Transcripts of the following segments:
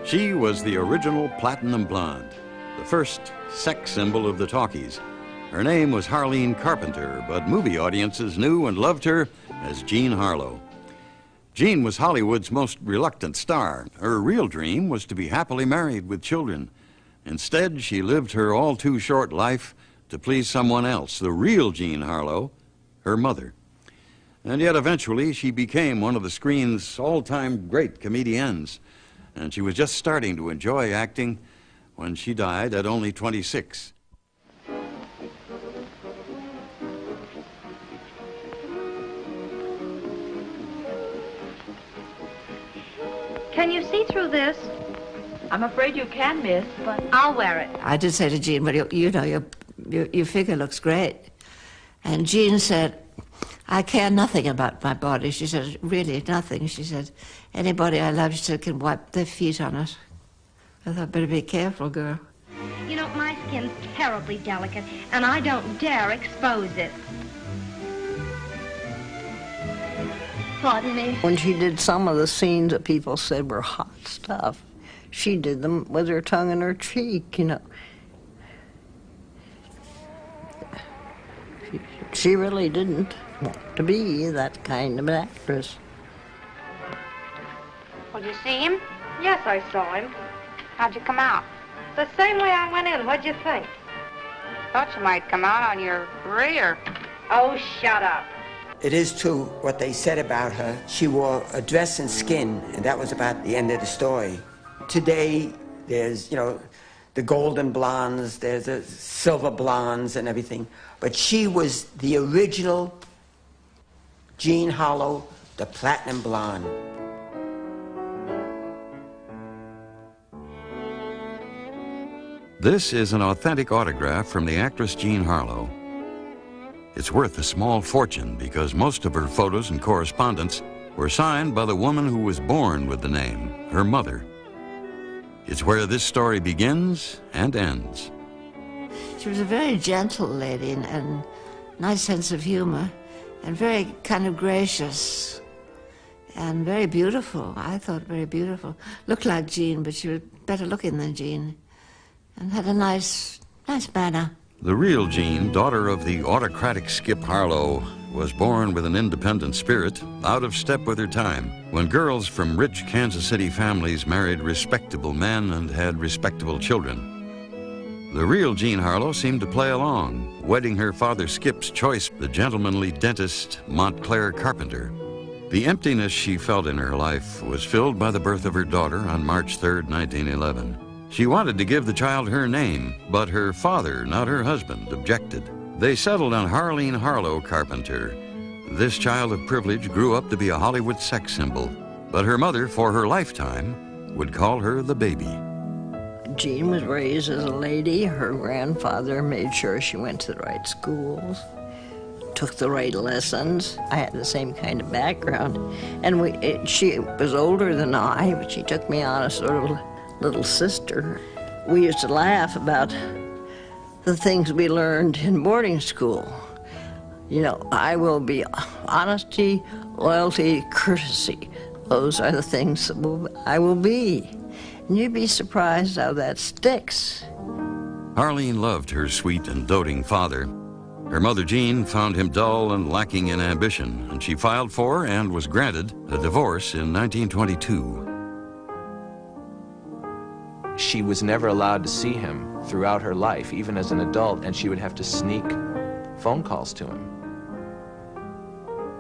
She was the original platinum blonde, the first sex symbol of the talkies. Her name was Harleen Carpenter, but movie audiences knew and loved her as Jean Harlow. Jean was Hollywood's most reluctant star. Her real dream was to be happily married with children. Instead, she lived her all-too-short life to please someone else, the real Jean Harlow, her mother. And yet eventually she became one of the screen's all-time great comedians. And she was just starting to enjoy acting when she died at only 26. Can you see through this? I'm afraid you can, miss, but I'll wear it. I did say to Jean, well, you know, your figure looks great. And Jean said, I care nothing about my body. She said, really nothing. She said, anybody I love, she said, can wipe their feet on it. I thought, better be careful, girl. You know, my skin's terribly delicate, and I don't dare expose it. Pardon me. When she did some of the scenes that people said were hot stuff, she did them with her tongue in her cheek, you know. She really didn't want to be that kind of an actress. Well, did you see him? Yes, I saw him. How'd you come out? The same way I went in. What'd you think? Thought you might come out on your rear. Oh, shut up. It is true what they said about her. She wore a dress and skin, and that was about the end of the story. Today, there's, you know, the golden blondes, there's the silver blondes and everything. But she was the original Jean Harlow, the platinum blonde. This is an authentic autograph from the actress Jean Harlow. It's worth a small fortune because most of her photos and correspondence were signed by the woman who was born with the name, her mother. It's where this story begins and ends. She was a very gentle lady and nice sense of humor and very kind of gracious and very beautiful. I thought very beautiful. Looked like Jean, but she was better looking than Jean and had a nice manner. The real Jean, daughter of the autocratic Skip Harlow, was born with an independent spirit, out of step with her time. When girls from rich Kansas City families married respectable men and had respectable children. The real Jean Harlow seemed to play along, wedding her father Skip's choice, the gentlemanly dentist Montclair Carpenter. The emptiness she felt in her life was filled by the birth of her daughter on March 3rd, 1911. She wanted to give the child her name, but her father, not her husband, objected. They settled on Harleen Harlow Carpenter. This child of privilege grew up to be a Hollywood sex symbol, but her mother, for her lifetime, would call her the baby. Jean was raised as a lady. Her grandfather made sure she went to the right schools, took the right lessons. I had the same kind of background. And she was older than I, but she took me on as sort of little sister. We used to laugh about the things we learned in boarding school. You know, I will be honesty, loyalty, courtesy. Those are the things that I will be. And you'd be surprised how that sticks. Harleen loved her sweet and doting father. Her mother, Jean, found him dull and lacking in ambition, and she filed for and was granted a divorce in 1922. She was never allowed to see him throughout her life, even as an adult, and she would have to sneak phone calls to him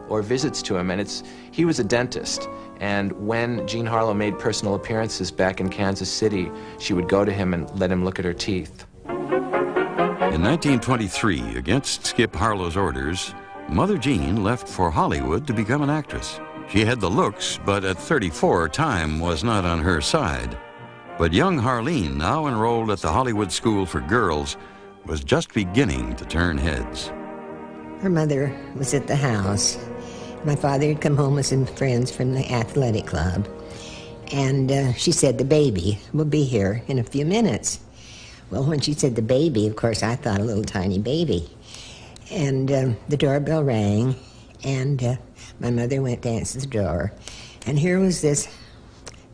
or visits to him. And he was a dentist, and when Jean Harlow made personal appearances back in Kansas City, she would go to him and let him look at her teeth. In 1923, against Skip Harlow's orders, Mother Jean left for Hollywood to become an actress. She had the looks, but at 34, time was not on her side. But young Harleen, now enrolled at the Hollywood School for Girls, was just beginning to turn heads. Her mother was at the house. My father had come home with some friends from the athletic club, and she said the baby will be here in a few minutes. Well, when she said the baby, of course, I thought a little tiny baby. And the doorbell rang, and my mother went to answer the door. And here was this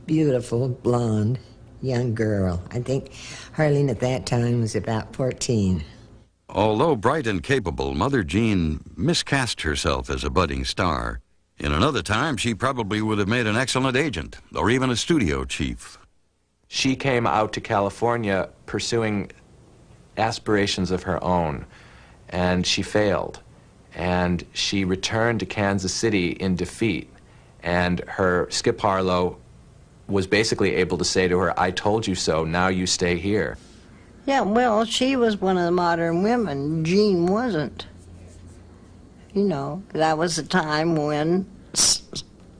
beautiful blonde young girl. I think Harleen at that time was about 14. Although bright and capable, Mother Jean miscast herself as a budding star. In another time, she probably would have made an excellent agent, or even a studio chief. She came out to California pursuing aspirations of her own, and she failed. And she returned to Kansas City in defeat. And her Skip Harlow was basically able to say to her, "I told you so, now you stay here." Yeah, well, she was one of the modern women. Jean wasn't. You know, that was a time when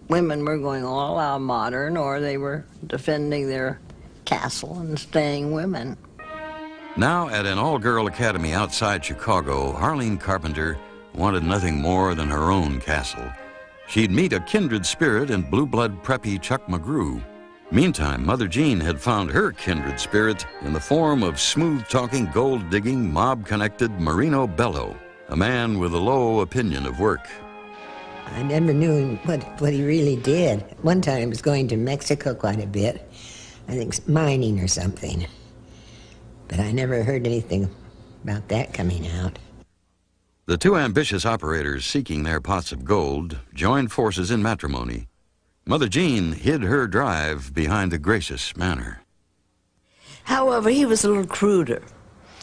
women were going all out modern, or they were defending their castle and staying women. Now, at an all-girl academy outside Chicago, Harleen Carpenter wanted nothing more than her own castle. She'd meet a kindred spirit in blue-blood preppy Chuck McGrew. Meantime, Mother Jean had found her kindred spirit in the form of smooth-talking, gold-digging, mob-connected Marino Bello, a man with a low opinion of work. I never knew what he really did. One time he was going to Mexico quite a bit, I think mining or something. But I never heard anything about that coming out. The two ambitious operators seeking their pots of gold joined forces in matrimony. Mother Jean hid her drive behind a gracious manner. However, he was a little cruder.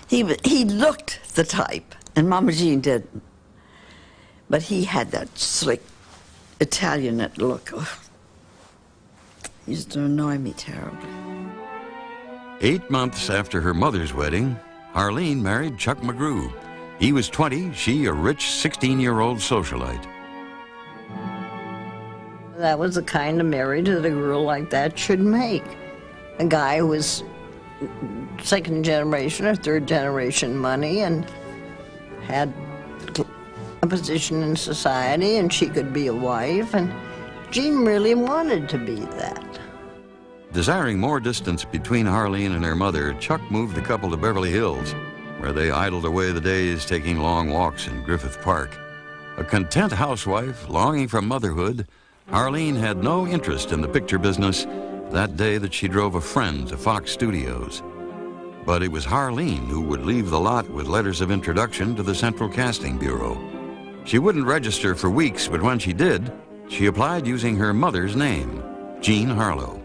He looked the type, and Mama Jean didn't. But he had that slick Italian look. Oh, he used to annoy me terribly. 8 months after her mother's wedding, Harleen married Chuck McGrew. He was 20, she a rich 16-year-old socialite. That was the kind of marriage that a girl like that should make. A guy who was second generation or third generation money and had a position in society, and she could be a wife, and Jean really wanted to be that. Desiring more distance between Harleen and her mother, Chuck moved the couple to Beverly Hills, where they idled away the days taking long walks in Griffith Park. A content housewife longing for motherhood, Harleen had no interest in the picture business that day that she drove a friend to Fox Studios. But it was Harleen who would leave the lot with letters of introduction to the Central Casting Bureau. She wouldn't register for weeks, but when she did, she applied using her mother's name, Jean Harlow.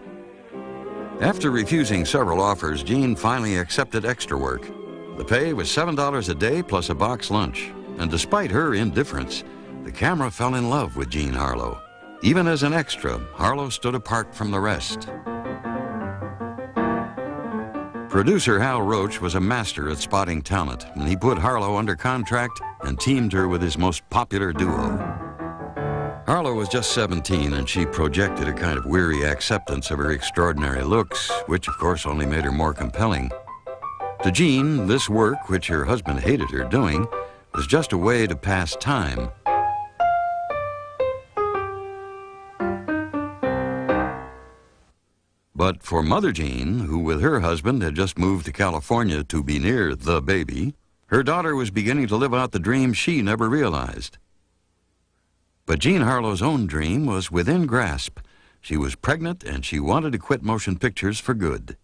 After refusing several offers, Jean finally accepted extra work. The pay was $7 a day plus a box lunch. And despite her indifference, the camera fell in love with Jean Harlow. Even as an extra, Harlow stood apart from the rest. Producer Hal Roach was a master at spotting talent, and he put Harlow under contract and teamed her with his most popular duo. Harlow was just 17, and she projected a kind of weary acceptance of her extraordinary looks, which of course only made her more compelling. To Jean, this work, which her husband hated her doing, was just a way to pass time. But for Mother Jean, who with her husband had just moved to California to be near the baby, her daughter was beginning to live out the dream she never realized. But Jean Harlow's own dream was within grasp. She was pregnant and she wanted to quit motion pictures for good.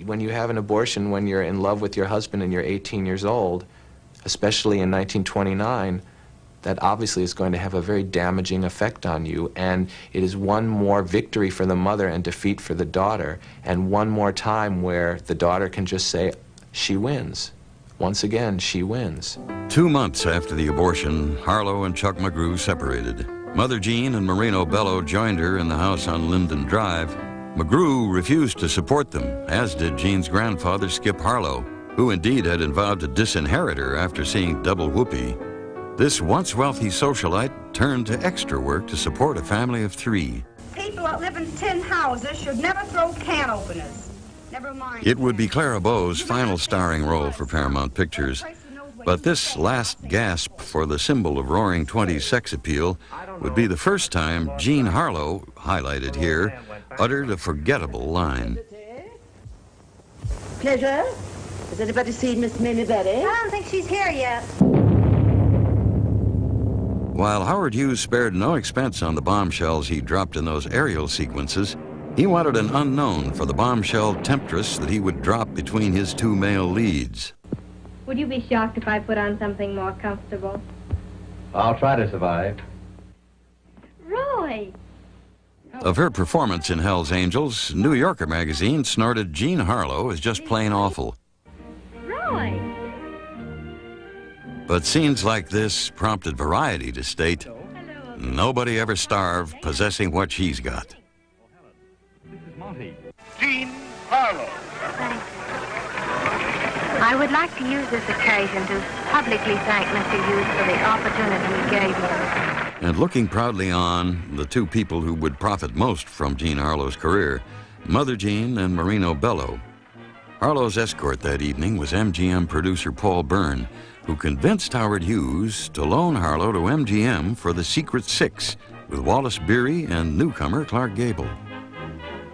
When you have an abortion when you're in love with your husband and you're 18 years old, especially in 1929, that obviously is going to have a very damaging effect on you, and it is one more victory for the mother and defeat for the daughter, and one more time where the daughter can just say, she wins. Once again, she wins. 2 months after the abortion, Harlow and Chuck McGrew separated. Mother Jean and Marino Bello joined her in the house on Linden Drive. McGrew refused to support them, as did Jean's grandfather, Skip Harlow, who indeed had vowed to disinherit her after seeing Double Whoopee. This once wealthy socialite turned to extra work to support a family of 3. People that live in tin houses should never throw can openers. Never mind. It would be Clara Bow's final starring role for Paramount Pictures, but this last gasp for the symbol of Roaring Twenties sex appeal would be the first time Jean Harlow, highlighted here, uttered a forgettable line. Pleasure? Has anybody seen Miss Mamie Betty? I don't think she's here yet. While Howard Hughes spared no expense on the bombshells he dropped in those aerial sequences, He wanted an unknown for the bombshell temptress that he would drop between his two male leads. Would you be shocked if I put on something more comfortable? I'll try to survive. Roy! Of her performance in Hell's Angels, New Yorker magazine snorted Jean Harlow as just plain awful. Roy! But scenes like this prompted Variety to state, nobody ever starved possessing what she's got. Jean Harlow. I would like to use this occasion to publicly thank Mr. Hughes for the opportunity he gave me. And looking proudly on, the two people who would profit most from Jean Harlow's career, Mother Jean and Marino Bello. Harlow's escort that evening was MGM producer Paul Byrne, who convinced Howard Hughes to loan Harlow to MGM for The Secret Six with Wallace Beery and newcomer Clark Gable.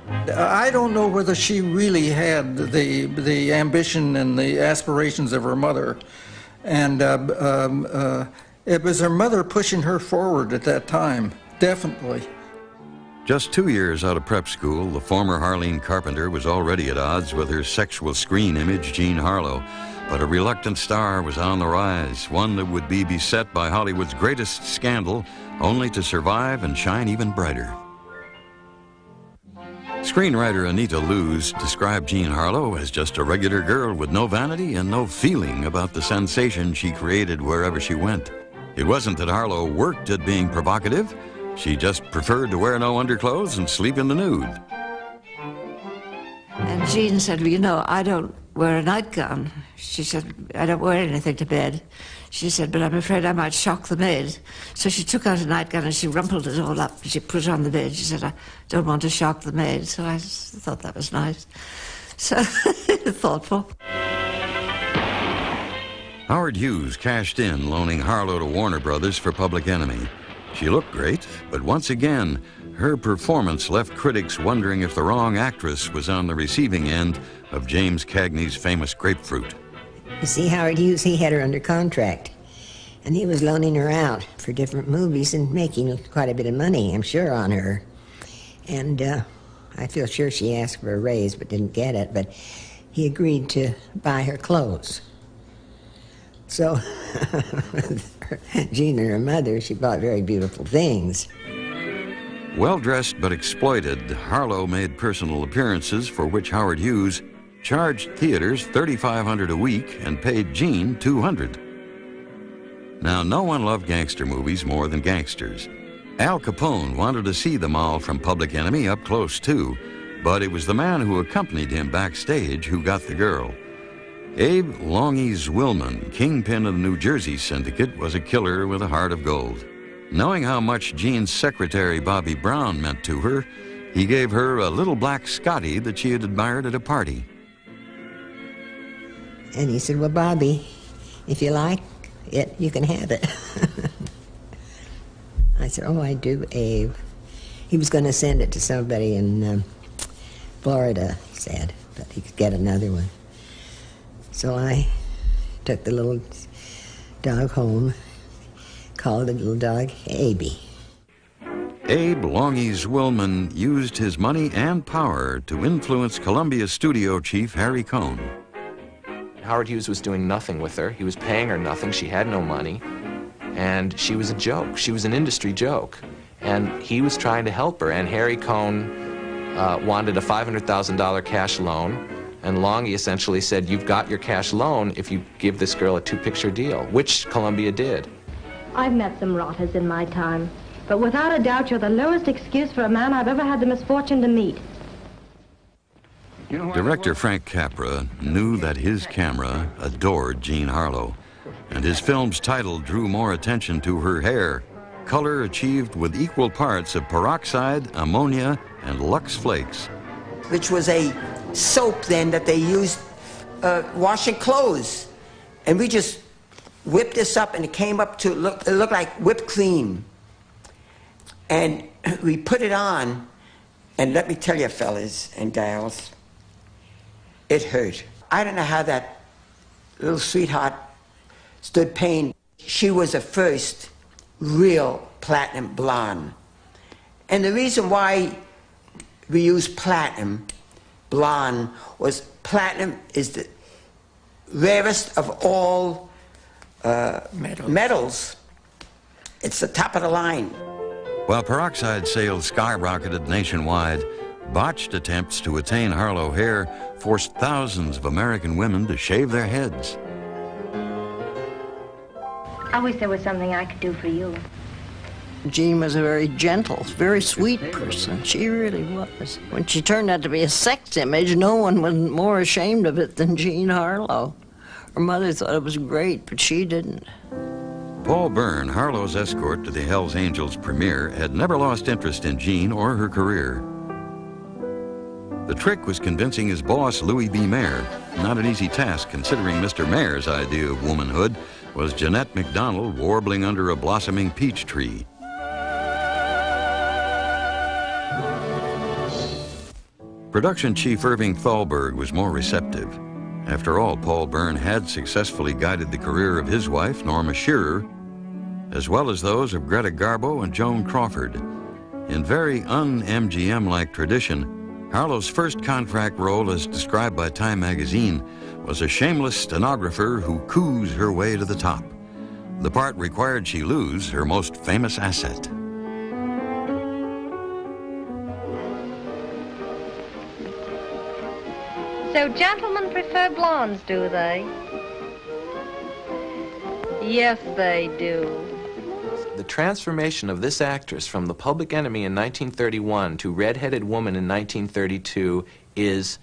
I don't know whether she really had the ambition and the aspirations of her mother, and it was her mother pushing her forward at that time, definitely. Just 2 years out of prep school, the former Harleen Carpenter was already at odds with her sexual screen image, Jean Harlow. But a reluctant star was on the rise, one that would be beset by Hollywood's greatest scandal, only to survive and shine even brighter. Screenwriter Anita Loos described Jean Harlow as just a regular girl with no vanity and no feeling about the sensation she created wherever she went. It wasn't that Harlow worked at being provocative. She just preferred to wear no underclothes and sleep in the nude. And Jean said, well, you know, I don't wear a nightgown. She said, I don't wear anything to bed. She said, but I'm afraid I might shock the maid. So she took out a nightgown and she rumpled it all up. She put it on the bed. She said, I don't want to shock the maid. So I thought that was nice. So thoughtful. Howard Hughes cashed in, loaning Harlow to Warner Brothers for Public Enemy. She looked great, but once again, her performance left critics wondering if the wrong actress was on the receiving end of James Cagney's famous Grapefruit. You see, Howard Hughes, he had her under contract, and he was loaning her out for different movies and making quite a bit of money, I'm sure, on her. And I feel sure she asked for a raise but didn't get it, but he agreed to buy her clothes. So, Jean and her mother, she bought very beautiful things. Well-dressed but exploited, Harlow made personal appearances for which Howard Hughes charged theaters $3,500 a week and paid Jean $200. Now, no one loved gangster movies more than gangsters. Al Capone wanted to see them all from Public Enemy up close too, but it was the man who accompanied him backstage who got the girl. Abe Longies Willman, kingpin of the New Jersey syndicate, was a killer with a heart of gold. Knowing how much Jean's secretary, Bobby Brown, meant to her, he gave her a little black Scotty that she had admired at a party. And he said, well, Bobby, if you like it, you can have it. I said, oh, I do, Abe. He was going to send it to somebody in Florida, he said, but he could get another one. So I took the little dog home, called the little dog Abie. Abe Longies Willman used his money and power to influence Columbia studio chief Harry Cohn. Howard Hughes was doing nothing with her. He was paying her nothing. She had no money. And she was a joke. She was an industry joke. And he was trying to help her. And Harry Cohn wanted a $500,000 cash loan. And Longy essentially said, you've got your cash loan if you give this girl a two-picture deal, which Columbia did. I've met some rotters in my time, but without a doubt you're the lowest excuse for a man I've ever had the misfortune to meet. Director Frank Capra knew that his camera adored Jean Harlow, and his film's title drew more attention to her hair, color achieved with equal parts of peroxide, ammonia, and Lux Flakes. Which was a soap then that they used washing clothes. And we just whipped this up and it came up to it looked like whipped cream. And we put it on, and let me tell you, fellas and gals, it hurt. I don't know how that little sweetheart stood pain. She was the first real platinum blonde. And the reason why we use platinum. Blonde was, platinum is the rarest of all metals. It's the top of the line. While peroxide sales skyrocketed nationwide, botched attempts to attain Harlow hair forced thousands of American women to shave their heads. I wish there was something I could do for you. Jean was a very gentle, very sweet person. She really was. When she turned out to be a sex image, no one was more ashamed of it than Jean Harlow. Her mother thought it was great, but she didn't. Paul Byrne, Harlow's escort to the Hells Angels premiere, had never lost interest in Jean or her career. The trick was convincing his boss, Louis B. Mayer. Not an easy task, considering Mr. Mayer's idea of womanhood was Jeanette MacDonald warbling under a blossoming peach tree. Production chief Irving Thalberg was more receptive. After all, Paul Byrne had successfully guided the career of his wife, Norma Shearer, as well as those of Greta Garbo and Joan Crawford. In very un-MGM-like tradition, Harlow's first contract role, as described by Time magazine, was a shameless stenographer who coos her way to the top. The part required she lose her most famous asset. So gentlemen prefer blondes, do they? Yes, they do. The transformation of this actress from the Public Enemy in 1931 to Red-Headed Woman in 1932 is,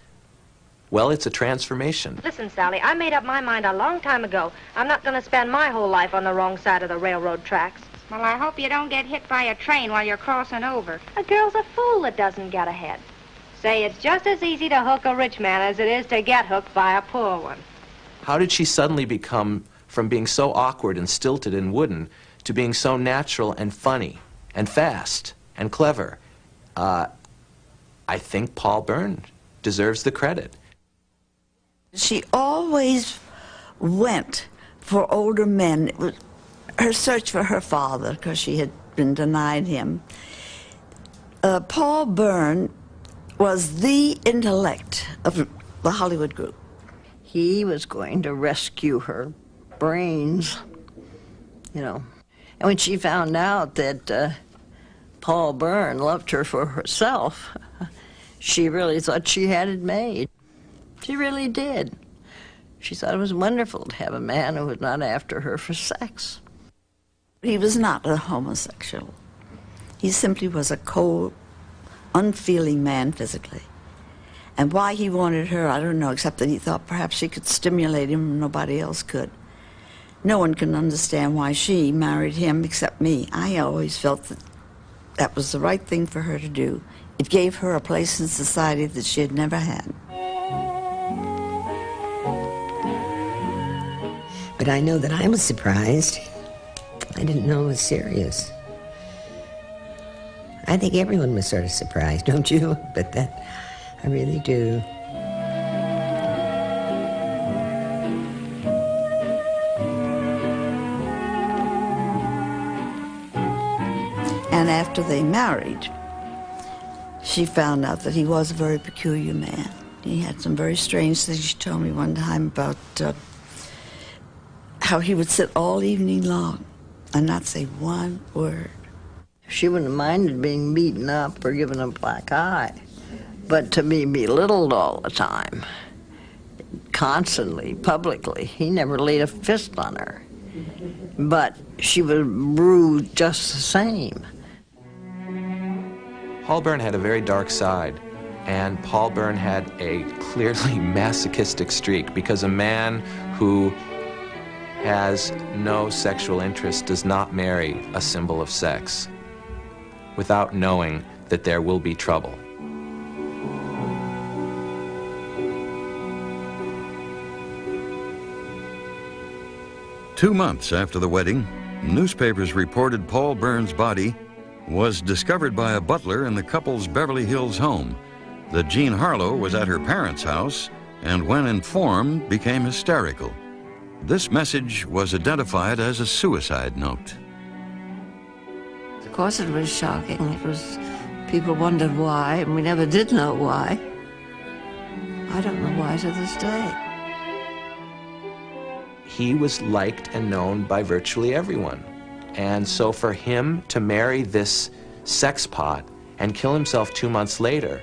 well, it's a transformation. Listen, Sally, I made up my mind a long time ago. I'm not going to spend my whole life on the wrong side of the railroad tracks. Well, I hope you don't get hit by a train while you're crossing over. A girl's a fool that doesn't get ahead. Say, it's just as easy to hook a rich man as it is to get hooked by a poor one. How did she suddenly become, from being so awkward and stilted and wooden, to being so natural and funny and fast and clever? I think Paul Byrne deserves the credit. She always went for older men. It was her search for her father, because she had been denied him. Paul Byrne was the intellect of the Hollywood group. He was going to rescue her brains, you know. And when she found out that Paul Byrne loved her for herself, she really thought she had it made. She really did. She thought it was wonderful to have a man who was not after her for sex. He was not a homosexual. He simply was a cold, unfeeling man physically. And why he wanted her, I don't know, except that he thought perhaps she could stimulate him and nobody else could. No one can understand why she married him except me. I always felt that that was the right thing for her to do. It gave her a place in society that she had never had. But I know that I was surprised. I didn't know it was serious. I think everyone was sort of surprised, don't you? But that, I really do. And after they married, she found out that he was a very peculiar man. He had some very strange things. She told me one time about how he would sit all evening long and not say one word. She wouldn't have minded being beaten up or given a black eye, but to be belittled all the time, constantly, publicly. He never laid a fist on her, but she was rude just the same. Paul Byrne had a very dark side, and Paul Byrne had a clearly masochistic streak, because a man who has no sexual interest does not marry a symbol of sex without knowing that there will be trouble. Two months after the wedding, newspapers reported Paul Byrne's body was discovered by a butler in the couple's Beverly Hills home. That Jean Harlow was at her parents' house, and when informed, became hysterical. This message was identified as a suicide note. Of course it was shocking. It was People wondered why, and we never did know why. I don't know why to this day. He was liked and known by virtually everyone. And so for him to marry this sex pot and kill himself 2 months later,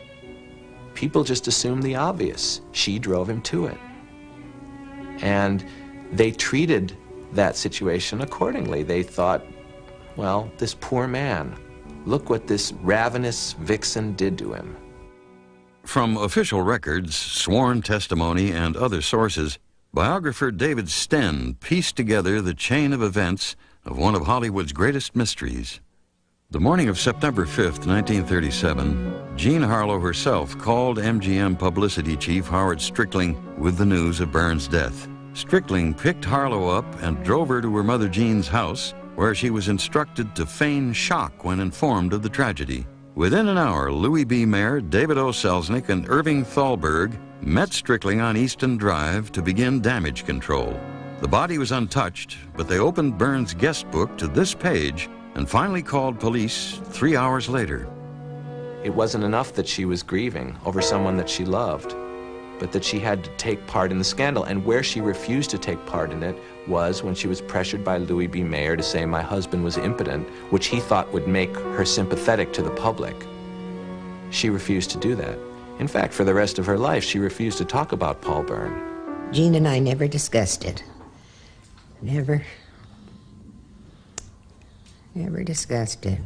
people just assumed the obvious. She drove him to it. And they treated that situation accordingly. They thought, well, this poor man, look what this ravenous vixen did to him. From official records, sworn testimony, and other sources, biographer David Sten pieced together the chain of events of one of Hollywood's greatest mysteries. The morning of September 5th, 1937, Jean Harlow herself called MGM publicity chief Howard Strickling with the news of Byrne's death. Strickling picked Harlow up and drove her to her mother Jean's house, where she was instructed to feign shock when informed of the tragedy. Within an hour, Louis B. Mayer, David O. Selznick, and Irving Thalberg met Strickling on Easton Drive to begin damage control. The body was untouched, but they opened Byrne's guest book to this page and finally called police 3 hours later. It wasn't enough that she was grieving over someone that she loved, but that she had to take part in the scandal. And where she refused to take part in it was when she was pressured by Louis B. Mayer to say my husband was impotent, which he thought would make her sympathetic to the public. She refused to do that. In fact, for the rest of her life, she refused to talk about Paul Byrne. Jean and I never discussed it. Never discussed it.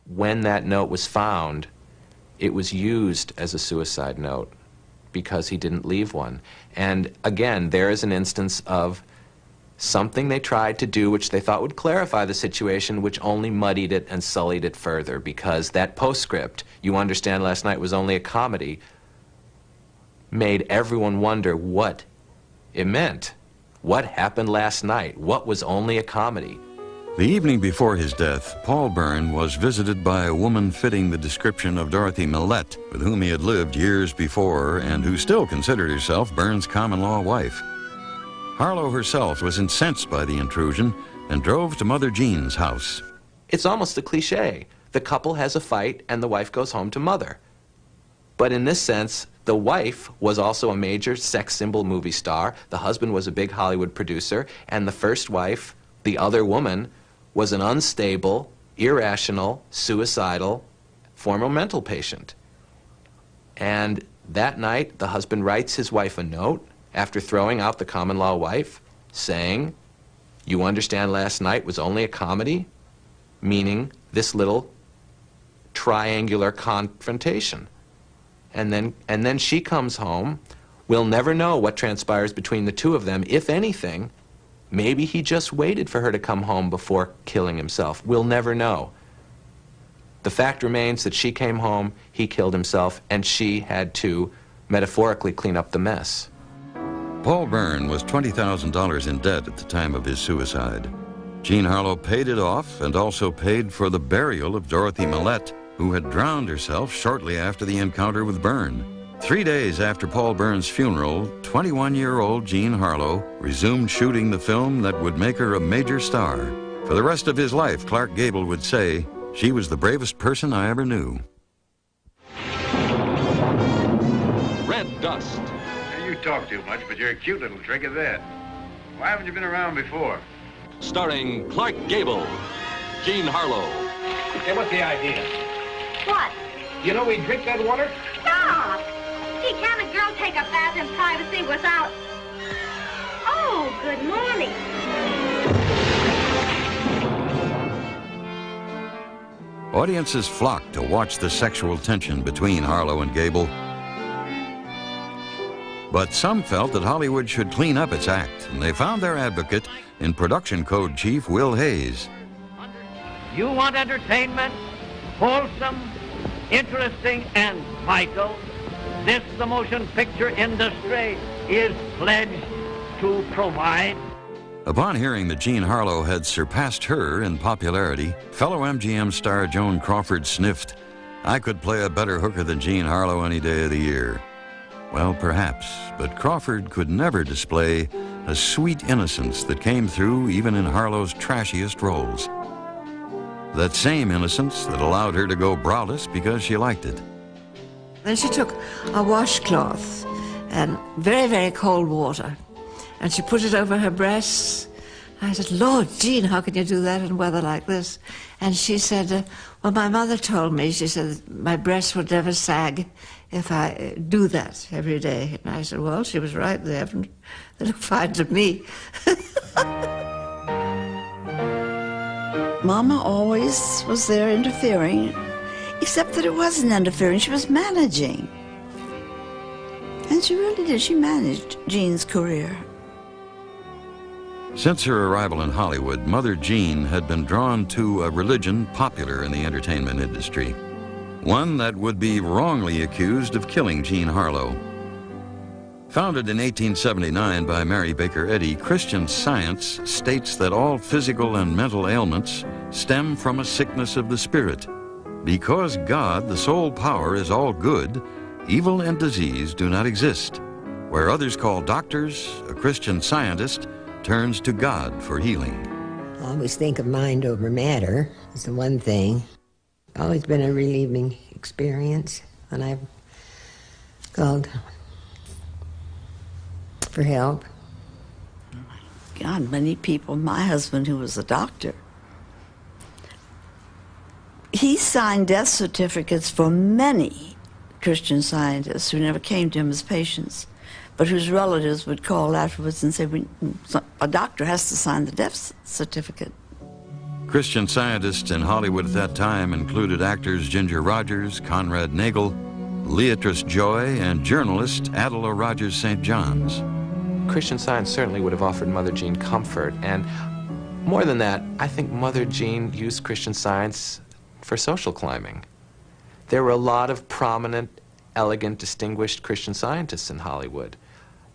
When that note was found, it was used as a suicide note because he didn't leave one. And again, there is an instance of something they tried to do which they thought would clarify the situation, which only muddied it and sullied it further, because that postscript, you understand last night was only a comedy, made everyone wonder what it meant. What happened last night? What was only a comedy? The evening before his death, Paul Byrne was visited by a woman fitting the description of Dorothy Millette, with whom he had lived years before and who still considered herself Byrne's common-law wife. Harlow herself was incensed by the intrusion and drove to Mother Jean's house. It's almost a cliche. The couple has a fight and the wife goes home to Mother. But in this sense, the wife was also a major sex symbol movie star, the husband was a big Hollywood producer, and the first wife, the other woman, was an unstable, irrational, suicidal, former mental patient. And that night, the husband writes his wife a note after throwing out the common-law wife, saying, "You understand last night was only a comedy?" Meaning this little triangular confrontation. And then she comes home. We'll never know what transpires between the two of them, if anything. Maybe he just waited for her to come home before killing himself. We'll never know. The fact remains that she came home, he killed himself, and she had to metaphorically clean up the mess. Paul Byrne was $20,000 in debt at the time of his suicide. Jean Harlow paid it off and also paid for the burial of Dorothy Millette, who had drowned herself shortly after the encounter with Byrne. 3 days after Paul Byrne's funeral, 21-year-old Jean Harlow resumed shooting the film that would make her a major star. For the rest of his life, Clark Gable would say, "She was the bravest person I ever knew." Red Dust. You talk too much, but you're a cute little trick at that. Why haven't you been around before? Starring Clark Gable, Jean Harlow. Hey, what's the idea? What? You know we drink that water? Stop! Gee, can't a girl take a bath in privacy without... Oh, good morning. Audiences flocked to watch the sexual tension between Harlow and Gable. But some felt that Hollywood should clean up its act, and they found their advocate in production code chief Will Hayes. You want entertainment, wholesome, interesting, and vital? This, the motion picture industry, is pledged to provide. Upon hearing that Jean Harlow had surpassed her in popularity, fellow MGM star Joan Crawford sniffed, "I could play a better hooker than Jean Harlow any day of the year." Well, perhaps, but Crawford could never display a sweet innocence that came through even in Harlow's trashiest roles. That same innocence that allowed her to go braless because she liked it. Then she took a washcloth and very, very cold water, and she put it over her breasts. I said, Lord, Jean, how can you do that in weather like this? And she said, well, my mother told me, she said, my breasts would never sag if I do that every day. And I said, well, she was right. They look fine to me. Mama always was there interfering, except that it wasn't interfering, she was managing. And she really did, she managed Jean's career. Since her arrival in Hollywood, Mother Jean had been drawn to a religion popular in the entertainment industry, one that would be wrongly accused of killing Jean Harlow. Founded in 1879 by Mary Baker Eddy, Christian Science states that all physical and mental ailments stem from a sickness of the spirit. Because God, the sole power, is all good, evil and disease do not exist. Where others call doctors, a Christian Scientist turns to God for healing. I always think of mind over matter is the one thing. Always been a relieving experience when I've called for help. God, many people, my husband who was a doctor, he signed death certificates for many Christian Scientists who never came to him as patients, but whose relatives would call afterwards and say, a doctor has to sign the death certificate. Christian Scientists in Hollywood at that time included actors Ginger Rogers, Conrad Nagel, Leatrice Joy, and journalist Adela Rogers St. John's. Christian Science certainly would have offered Mother Jean comfort, and more than that, I think Mother Jean used Christian Science for social climbing. There were a lot of prominent, elegant, distinguished Christian Scientists in Hollywood,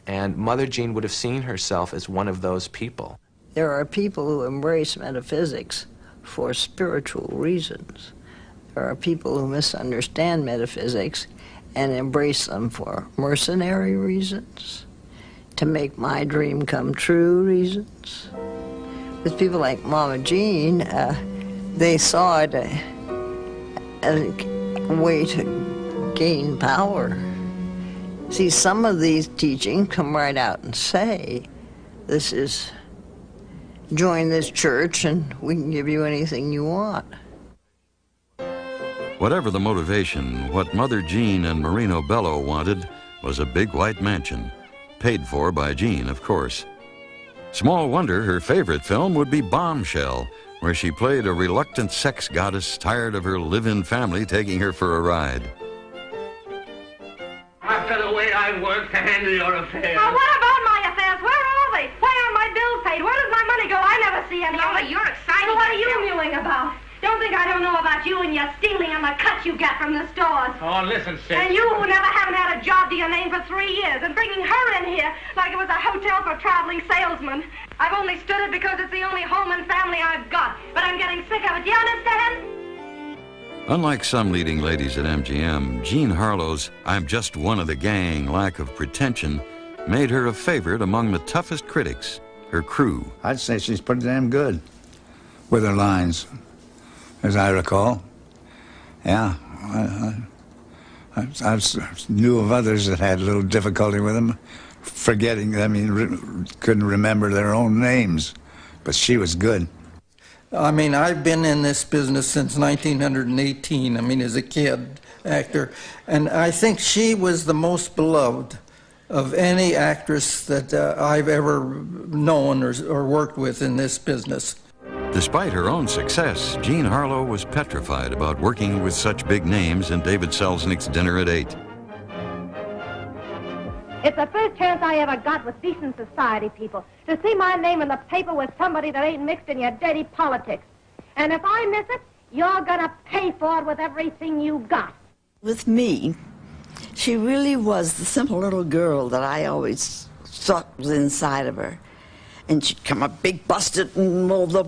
and Mother Jean would have seen herself as one of those people. There are people who embrace metaphysics for spiritual reasons. There are people who misunderstand metaphysics and embrace them for mercenary reasons, to make my dream come true reasons. With people like Mama Jean, they saw it as a way to gain power. See, some of these teachings come right out and say, this is, join this church and we can give you anything you want. Whatever the motivation, what Mother Jean and Marino Bello wanted was a big white mansion, paid for by Jean, of course. Small wonder her favorite film would be Bombshell, where she played a reluctant sex goddess tired of her live-in family taking her for a ride. After the way I work to handle your affairs. Well, what about my affairs? Where are they? Why aren't my bills paid? Where does my money go? I never see any of it. You're excited. Well, what are you mewing about? Don't think I don't know about you and your stealing and the cuts you get from the stores. Oh, listen, sis. And you who never haven't had a job to your name for 3 years, and bringing her in here like it was a hotel for traveling salesmen. I've only stood it because it's the only home and family I've got, but I'm getting sick of it. Do you understand? Unlike some leading ladies at MGM, Jean Harlow's "I'm just one of the gang" lack of pretension made her a favorite among the toughest critics, her crew. I'd say she's pretty damn good with her lines, as I recall. Yeah, I knew of others that had a little difficulty with them, forgetting, couldn't remember their own names, but she was good. I mean, I've been in this business since 1918, as a kid actor, and I think she was the most beloved of any actress that I've ever known or worked with in this business. Despite her own success, Jean Harlow was petrified about working with such big names in David Selznick's Dinner at 8. It's the first chance I ever got with decent society people, to see my name in the paper with somebody that ain't mixed in your dirty politics. And if I miss it, you're gonna pay for it with everything you got. With me, she really was the simple little girl that I always thought was inside of her. And she'd come up big busted and all the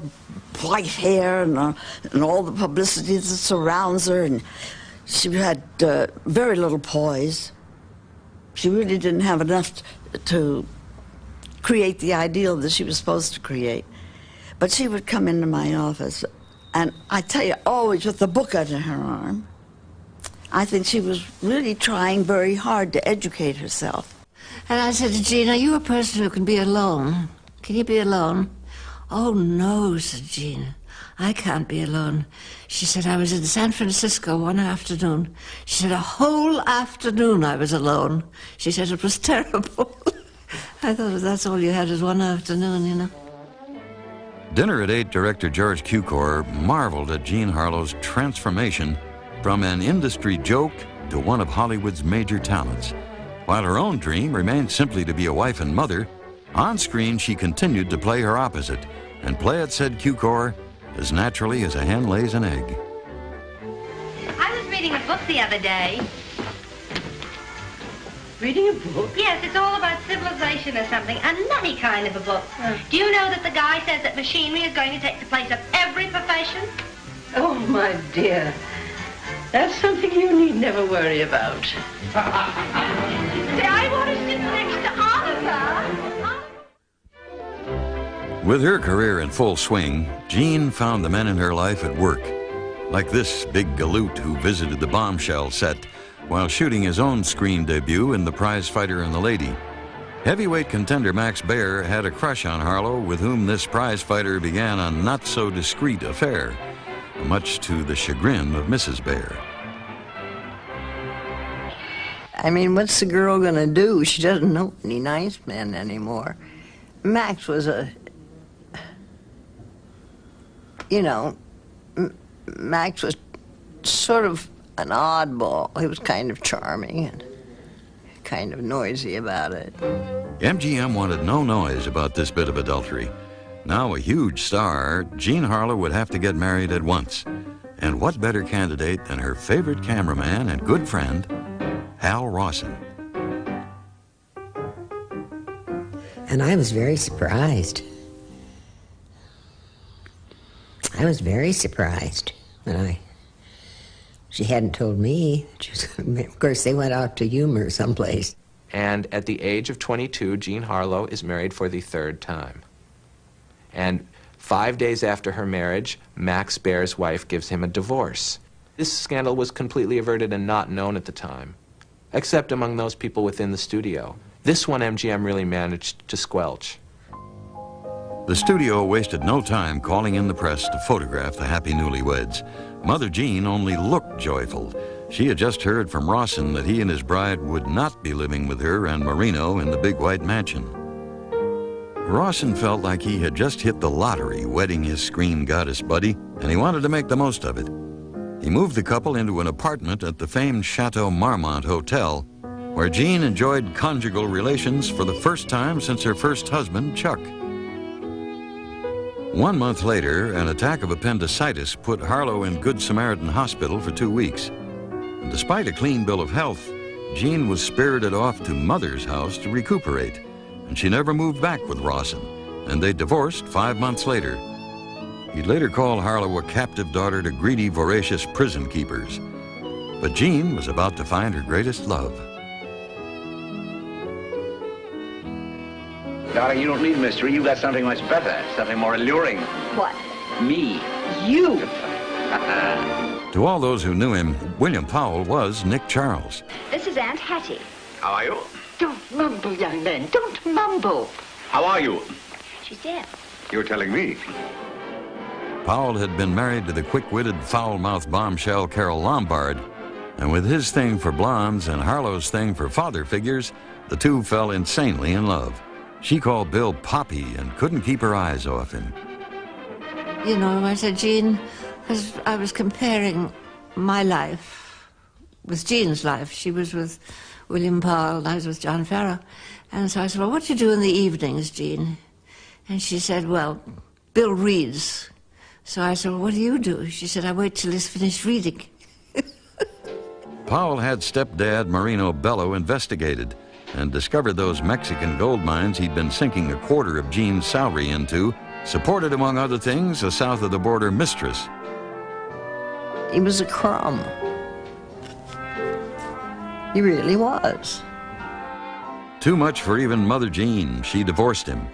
white hair and all the publicity that surrounds her. And she had very little poise. She really didn't have enough to create the ideal that she was supposed to create. But she would come into my office And I tell you, always with the book under her arm. I think she was really trying very hard to educate herself. And I said to Jean, are you a person who can be alone? Can you be alone? Oh, no, said Jean. I can't be alone. She said, I was in San Francisco one afternoon. She said, a whole afternoon I was alone. She said, it was terrible. I thought, that's all you had was one afternoon, you know. Dinner at 8 director George Cukor marveled at Jean Harlow's transformation from an industry joke to one of Hollywood's major talents. While her own dream remained simply to be a wife and mother, on screen she continued to play her opposite, and play it, said Cukor, as naturally as a hen lays an egg. I was reading a book the other day. Reading a book? Yes, it's all about civilization or something. A nutty kind of a book. Do you know that the guy says that machinery is going to take the place of every profession? Oh, my dear. That's something you need never worry about. See, I want to sit next to Oliver. With her career in full swing, Jean found the men in her life at work, like this big galoot who visited the Bombshell set while shooting his own screen debut in The Prize Fighter and the Lady. Heavyweight contender Max Baer had a crush on Harlow, with whom this prize fighter began a not-so-discreet affair, much to the chagrin of Mrs. Baer. I mean, what's the girl going to do? She doesn't know any nice men anymore. Max was Max was sort of an oddball. He was kind of charming and kind of noisy about it. MGM wanted no noise about this bit of adultery. Now a huge star, Jean Harlow would have to get married at once. And what better candidate than her favorite cameraman and good friend, Hal Rawson. And I was very surprised. I was very surprised when she hadn't told me. Of course, they went out to humor someplace. And at the age of 22, Jean Harlow is married for the third time. And 5 days after her marriage, Max Baer's wife gives him a divorce. This scandal was completely averted and not known at the time, except among those people within the studio. This one MGM really managed to squelch. The studio wasted no time calling in the press to photograph the happy newlyweds. Mother Jean only looked joyful. She had just heard from Rawson that he and his bride would not be living with her and Marino in the big white mansion. Rawson felt like he had just hit the lottery wedding his screen goddess buddy, and he wanted to make the most of it. He moved the couple into an apartment at the famed Chateau Marmont Hotel, where Jean enjoyed conjugal relations for the first time since her first husband, Chuck. 1 month later, an attack of appendicitis put Harlow in Good Samaritan Hospital for 2 weeks. And despite a clean bill of health, Jean was spirited off to Mother's house to recuperate, and she never moved back with Rawson, and they divorced 5 months later. He'd later call Harlow a captive daughter to greedy, voracious prison keepers. But Jean was about to find her greatest love. Darling, you don't need mystery. You've got something much better, something more alluring. What? Me. You. To all those who knew him, William Powell was Nick Charles. This is Aunt Hattie. How are you? Don't mumble, young man. Don't mumble. How are you? She's dead. You're telling me. Powell had been married to the quick-witted, foul-mouthed bombshell Carol Lombard, and with his thing for blondes and Harlow's thing for father figures, the two fell insanely in love. She called Bill Poppy and couldn't keep her eyes off him. You know, I said, Jean, as I was comparing my life with Jean's life. She was with William Powell and I was with John Farrow. And so I said, well, what do you do in the evenings, Jean? And she said, well, Bill reads. So I said, well, what do you do? She said, I wait till he's finished reading. Powell had stepdad Marino Bello investigated and discovered those Mexican gold mines he'd been sinking a quarter of Jean's salary into, supported, among other things, a south-of-the-border mistress. He was a crumb. He really was. Too much for even Mother Jean. She divorced him.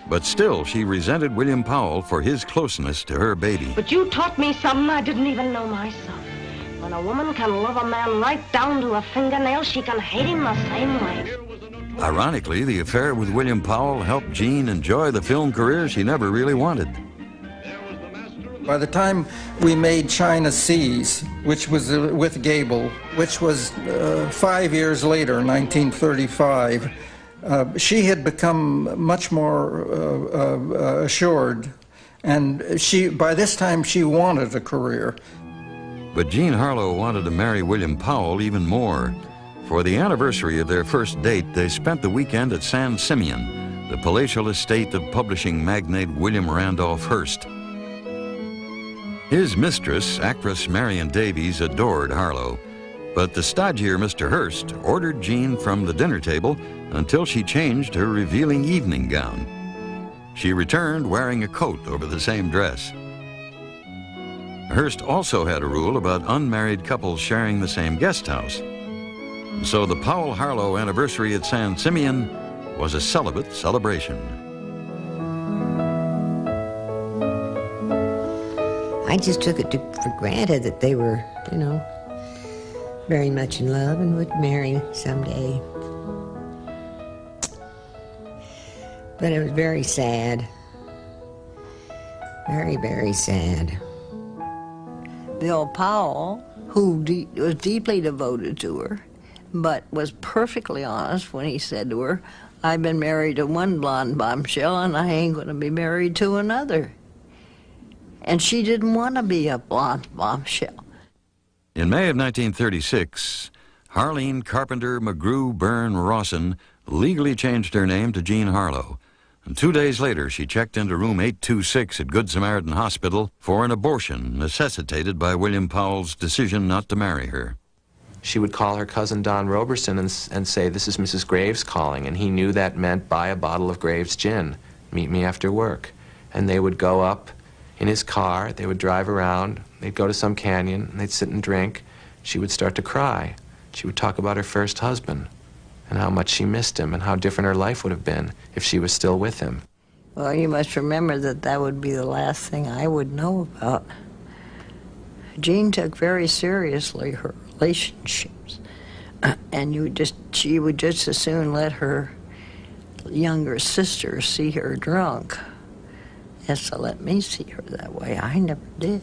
But still, she resented William Powell for his closeness to her baby. But you taught me something I didn't even know myself. When a woman can love a man right down to a fingernail, she can hate him the same way. Ironically, the affair with William Powell helped Jean enjoy the film career she never really wanted. By the time we made China Seas, which was with Gable, which was 5 years later, 1935, she had become much more assured, and by this time she wanted a career. But Jean Harlow wanted to marry William Powell even more. For the anniversary of their first date, they spent the weekend at San Simeon, the palatial estate of publishing magnate William Randolph Hearst. His mistress, actress Marion Davies, adored Harlow, but the stodgier Mr. Hearst ordered Jean from the dinner table until she changed her revealing evening gown. She returned wearing a coat over the same dress. Hearst also had a rule about unmarried couples sharing the same guest house. So the Powell-Harlow anniversary at San Simeon was a celibate celebration. I just took it for granted that they were, you know, very much in love and would marry someday. But it was very sad. Very, very sad. Bill Powell, who was deeply devoted to her, but was perfectly honest when he said to her, "I've been married to one blonde bombshell and I ain't going to be married to another." And she didn't want to be a blonde bombshell. In May of 1936, Harleen Carpenter McGrew Byrne Rawson legally changed her name to Jean Harlow. And 2 days later, she checked into room 826 at Good Samaritan Hospital for an abortion necessitated by William Powell's decision not to marry her. She would call her cousin Don Roberson and say, "This is Mrs. Graves calling," and he knew that meant buy a bottle of Graves gin, meet me after work. And they would go up in his car, they would drive around, they'd go to some canyon, and they'd sit and drink. She would start to cry. She would talk about her first husband and how much she missed him and how different her life would have been if she was still with him. Well, you must remember that that would be the last thing I would know about. Jean took very seriously her relationships, and she would just as soon let her younger sister see her drunk as to let me see her that way. I never did.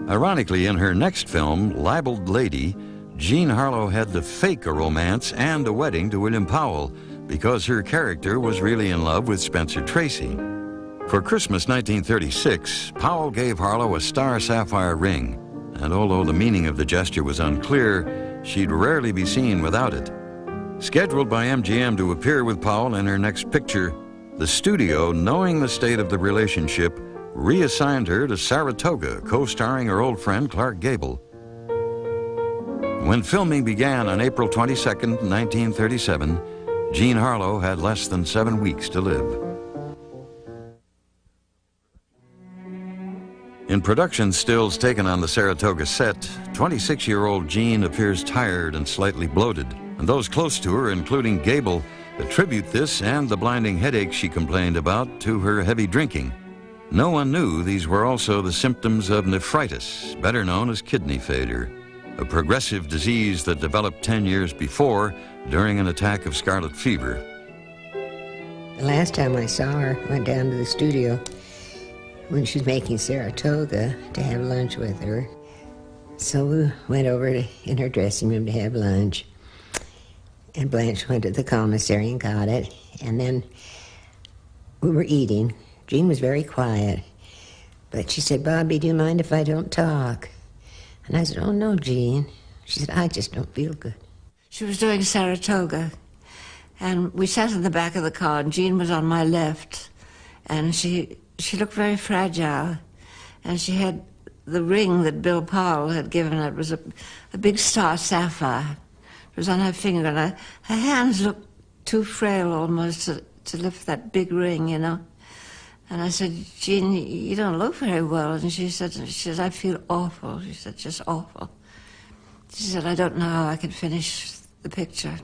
Ironically, in her next film, Libeled Lady, Jean Harlow had to fake a romance and a wedding to William Powell because her character was really in love with Spencer Tracy. For Christmas 1936, Powell gave Harlow a star sapphire ring, and although the meaning of the gesture was unclear, she'd rarely be seen without it. Scheduled by MGM to appear with Powell in her next picture, the studio, knowing the state of the relationship, reassigned her to Saratoga, co-starring her old friend Clark Gable. When filming began on April 22nd, 1937, Jean Harlow had less than 7 weeks to live. In production stills taken on the Saratoga set, 26-year-old Jean appears tired and slightly bloated, and those close to her, including Gable, attribute this and the blinding headache she complained about to her heavy drinking. No one knew these were also the symptoms of nephritis, better known as kidney failure, a progressive disease that developed 10 years before during an attack of scarlet fever. The last time I saw her, I went down to the studio when she was making Saratoga to have lunch with her. So we went over in her dressing room to have lunch. And Blanche went to the commissary and got it. And then we were eating. Jean was very quiet. But she said, "Bobby, do you mind if I don't talk?" And I said, "Oh, no, Jean." She said, "I just don't feel good." She was doing Saratoga. And we sat in the back of the car, and Jean was on my left. And she looked very fragile. And she had the ring that Bill Powell had given her. It was a big star sapphire. It was on her finger, and her hands looked too frail almost to lift that big ring, you know. And I said, "Jean, you don't look very well." And she said, "I feel awful." She said, "Just awful." She said, "I don't know how I can finish the picture."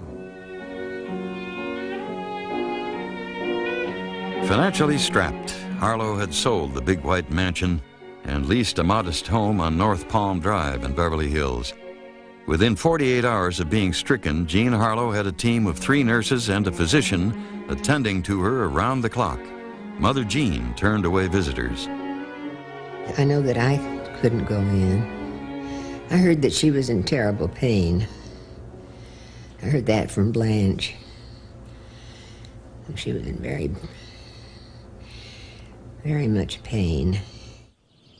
Financially strapped, Harlow had sold the big white mansion and leased a modest home on North Palm Drive in Beverly Hills. Within 48 hours of being stricken, Jean Harlow had a team of 3 nurses and a physician attending to her around the clock. Mother Jean turned away visitors. I know that I couldn't go in. I heard that she was in terrible pain. I heard that from Blanche. She was in very much pain.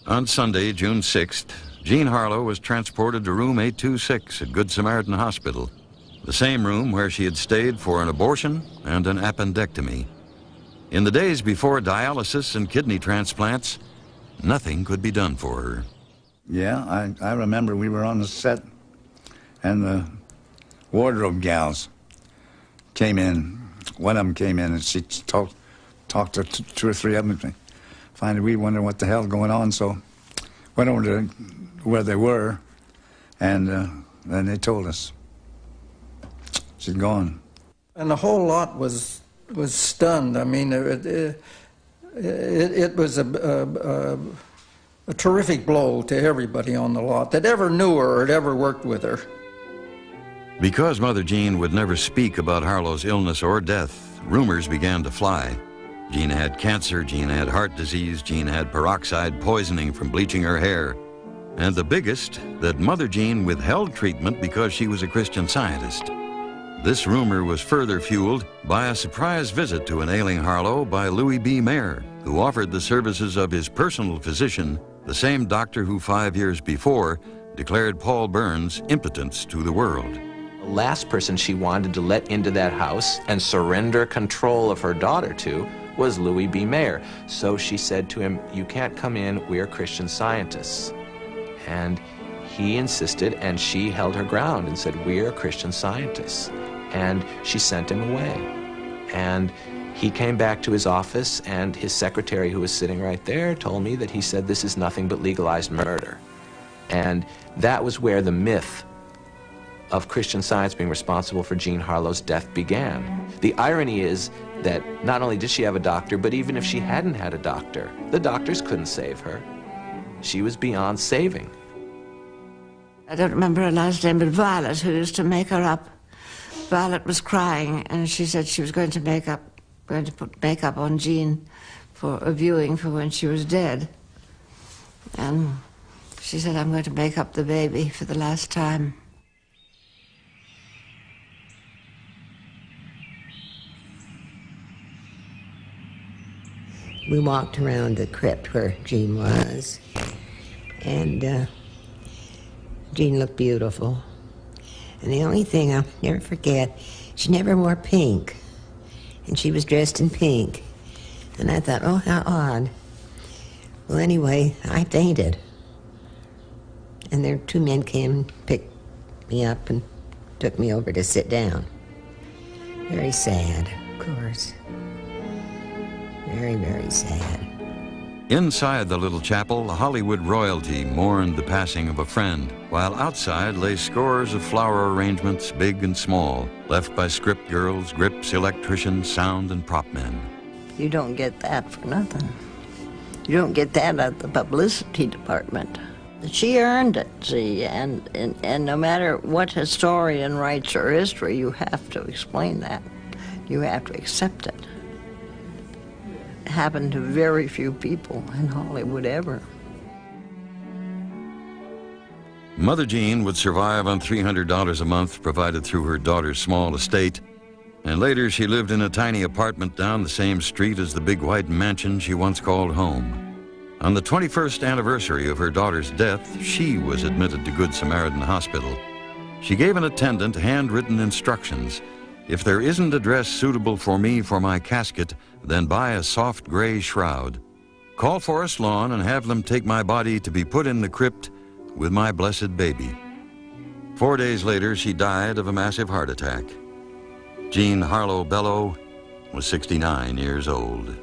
On Sunday, June 6th, Jean Harlow was transported to room 826 at Good Samaritan Hospital, the same room where she had stayed for an abortion and an appendectomy. In the days before dialysis and kidney transplants, nothing could be done for her. Yeah, I remember we were on the set, and the wardrobe gals came in. One of them came in, and she talked to 2 or 3 of them. Finally, we wondered what the hell going on, so went over to where they were, and then they told us she's gone. And the whole lot was stunned. I mean, it was a terrific blow to everybody on the lot that ever knew her or had ever worked with her. Because Mother Jean would never speak about Harlow's illness or death, rumors began to fly. Jean had cancer, Jean had heart disease, Jean had peroxide poisoning from bleaching her hair. And the biggest, that Mother Jean withheld treatment because she was a Christian Scientist. This rumor was further fueled by a surprise visit to an ailing Harlow by Louis B. Mayer, who offered the services of his personal physician, the same doctor who 5 years before declared Paul Burns' impotence to the world. The last person she wanted to let into that house and surrender control of her daughter to was Louis B. Mayer. So she said to him, "You can't come in, we're Christian Scientists." And he insisted, and she held her ground and said, "We're Christian Scientists." And she sent him away. And he came back to his office, and his secretary, who was sitting right there, told me that he said, "This is nothing but legalized murder." And that was where the myth of Christian Science being responsible for Jean Harlow's death began. The irony is that not only did she have a doctor, but even if she hadn't had a doctor, the doctors couldn't save her. She was beyond saving. I don't remember her last name, but Violet, who used to make her up. Violet was crying, and she said she was going to put makeup on Jean for a viewing for when she was dead. And she said, "I'm going to make up the baby for the last time." We walked around the crypt where Jean was, and Jean looked beautiful. And the only thing I'll never forget, she never wore pink, and she was dressed in pink. And I thought, oh, how odd. Well, anyway, I fainted. And there 2 men came and picked me up and took me over to sit down. Very sad, of course. Very, very sad. Inside the little chapel, Hollywood royalty mourned the passing of a friend, while outside lay scores of flower arrangements, big and small, left by script girls, grips, electricians, sound and prop men. You don't get that for nothing. You don't get that at the publicity department. She earned it, see, and no matter what historian writes her history, you have to explain that. You have to accept it. It happened to very few people in Hollywood ever. Mother Jean would survive on $300 a month provided through her daughter's small estate, and later she lived in a tiny apartment down the same street as the big white mansion she once called home. On the 21st anniversary of her daughter's death, she was admitted to Good Samaritan Hospital. She gave an attendant handwritten instructions. "If there isn't a dress suitable for me for my casket, then buy a soft gray shroud. Call Forest Lawn and have them take my body to be put in the crypt with my blessed baby." 4 days later, she died of a massive heart attack. Jean Harlow Bellow was 69 years old.